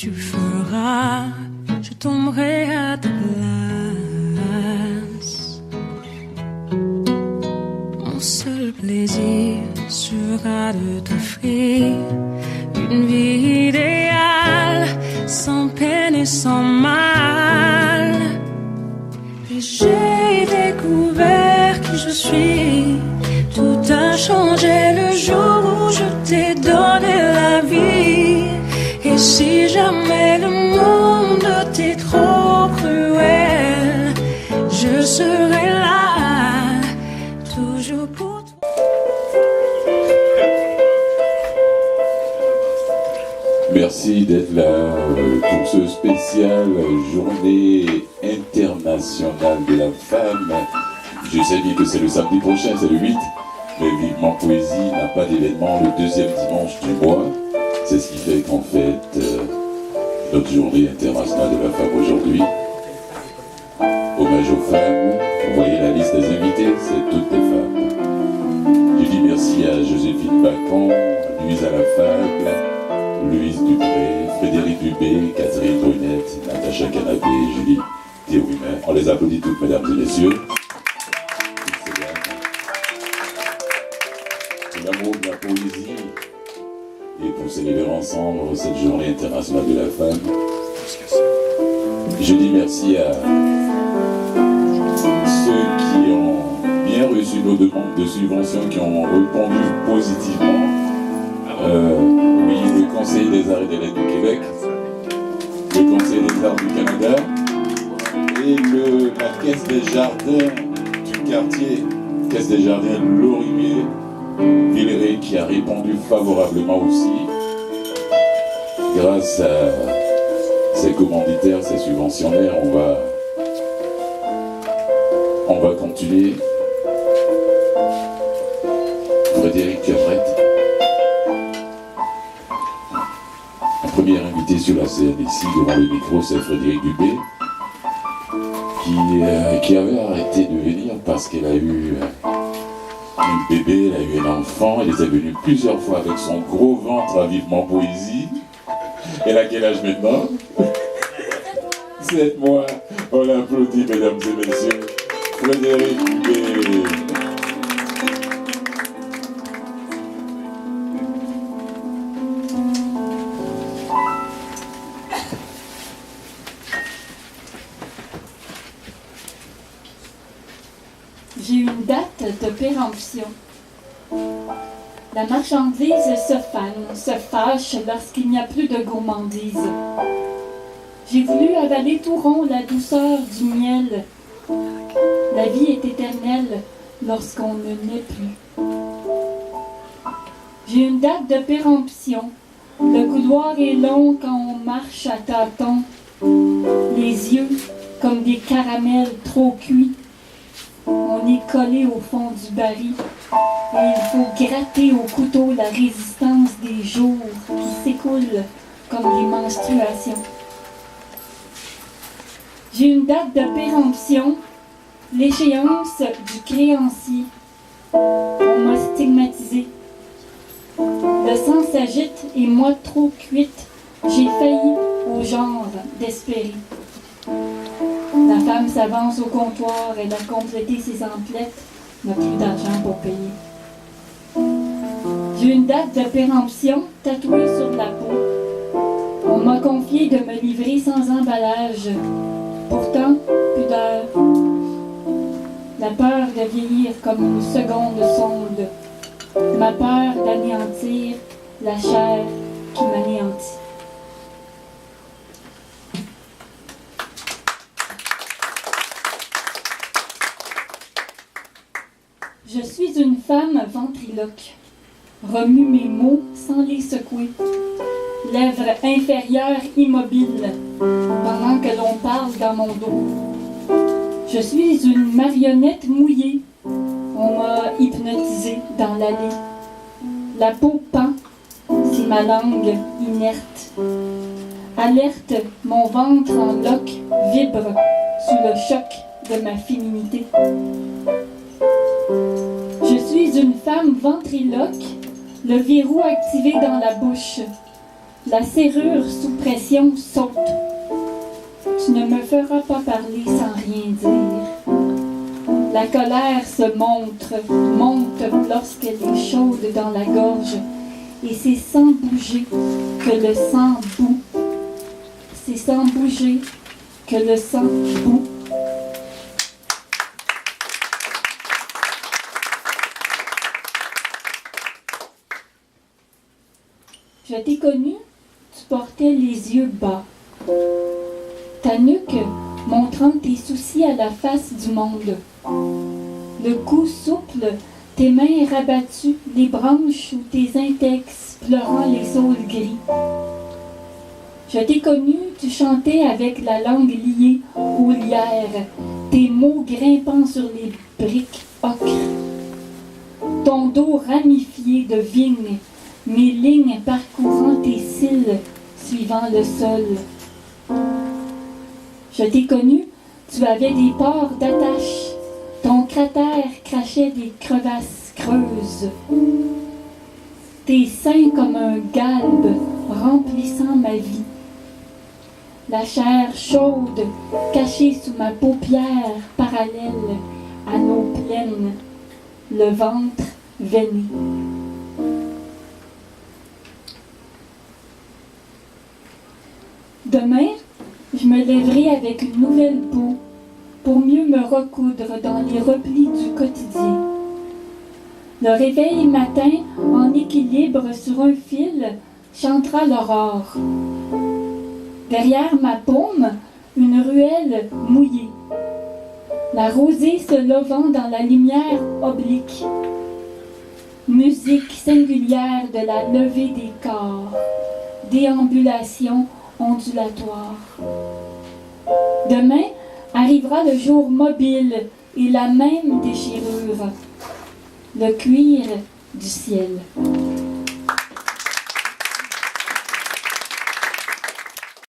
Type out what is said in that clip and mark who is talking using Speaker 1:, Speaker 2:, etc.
Speaker 1: tu feras, je tomberai à ta place. Mon seul plaisir sera de t'offrir une vie idéale, sans peine et sans mal. Et j'ai découvert qui je suis. Tout a changé le jour où je t'ai donné la vie. Et si jamais le monde t'est trop cruel, je serai là, toujours pour toi.
Speaker 2: Merci d'être là pour ce spécial Journée internationale de la femme. Je sais bien que c'est le samedi prochain, c'est le 8, mais Vivement Poésie n'a pas d'événement le deuxième dimanche du mois. C'est ce qui fait qu'en fait, notre Journée internationale de la femme aujourd'hui, hommage aux femmes, vous voyez la liste des invités, c'est toutes des femmes. Je dis merci à Joséphine Bacon, Louise Alafable, Louise Dupré, Frédéric Dubé, Catherine Brunette, Natacha Canapé, Julie Théouimet. On les applaudit toutes, mesdames et messieurs. Pour l'amour de la poésie et pour célébrer ensemble cette journée internationale de la femme. Je dis merci à ceux qui ont bien reçu nos demandes de subventions, qui ont répondu positivement. Oui, le Conseil des arts et des lettres du Québec, le Conseil des arts du Canada et la Caisse des jardins du quartier, Caisse des jardins Laurimier, Villeray, qui a répondu favorablement aussi. Grâce à ces commanditaires, ces subventionnaires, on va continuer. Frédéric Cabrette. Premier invité sur la scène ici, devant le micro, c'est Frédéric Dubé, qui avait arrêté de venir parce qu'elle a eu un bébé, elle a eu un enfant, elle est venue plusieurs fois avec son gros ventre à Vivement Poésie. Elle a quel âge maintenant? 7 mois. On l'applaudit, mesdames et messieurs. Frédéric Dubé.
Speaker 3: J'ai une date de péremption. La marchandise se fane, se fâche lorsqu'il n'y a plus de gourmandise. J'ai voulu avaler tout rond la douceur du miel. La vie est éternelle lorsqu'on ne naît plus. J'ai une date de péremption. Le couloir est long quand on marche à tâtons. Les yeux comme des caramels trop cuits. On est collé au fond du baril et il faut gratter au couteau la résistance des jours qui s'écoulent comme des menstruations. J'ai une date de péremption, l'échéance du créancier. On m'a stigmatisé. Le sang s'agite et moi trop cuite, j'ai failli au genre d'espérer. La femme s'avance au comptoir, elle a complété ses emplettes, n'a plus d'argent pour payer. J'ai une date de péremption tatouée sur la peau. On m'a confié de me livrer sans emballage. Pourtant, pudeur. La peur de vieillir comme une seconde sonde. Ma peur d'anéantir la chair qui m'anéantit. Je suis une femme ventriloque. Remue mes mots sans les secouer. Lèvres inférieures immobiles pendant que l'on parle dans mon dos. Je suis une marionnette mouillée. On m'a hypnotisée dans l'allée. La peau pend, c'est ma langue inerte. Alerte, mon ventre en loques vibre sous le choc de ma féminité. Je suis une femme ventriloque, le verrou activé dans la bouche. La serrure sous pression saute. Tu ne me feras pas parler sans rien dire. La colère se monte lorsqu'elle est chaude dans la gorge. Et c'est sans bouger que le sang bout. C'est sans bouger que le sang bout. Je t'ai connu, tu portais les yeux bas. Ta nuque montrant tes soucis à la face du monde. Le cou souple, tes mains rabattues, les branches ou tes index pleurant les saules gris. Je t'ai connu, tu chantais avec la langue liée aux lierres, tes mots grimpant sur les briques ocre. Ton dos ramifié de vignes, mes lignes parcourant tes cils, suivant le sol. Je t'ai connu, tu avais des pores d'attache, ton cratère crachait des crevasses creuses. Tes seins comme un galbe remplissant ma vie. La chair chaude cachée sous ma paupière parallèle à nos plaines, le ventre veiné. Demain, je me lèverai avec une nouvelle peau pour mieux me recoudre dans les replis du quotidien. Le réveil matin, en équilibre sur un fil, chantera l'aurore. Derrière ma paume, une ruelle mouillée. La rosée se levant dans la lumière oblique. Musique singulière de la levée des corps. Déambulation ondulatoire. Demain arrivera le jour mobile et la même déchirure. Le cuir du ciel.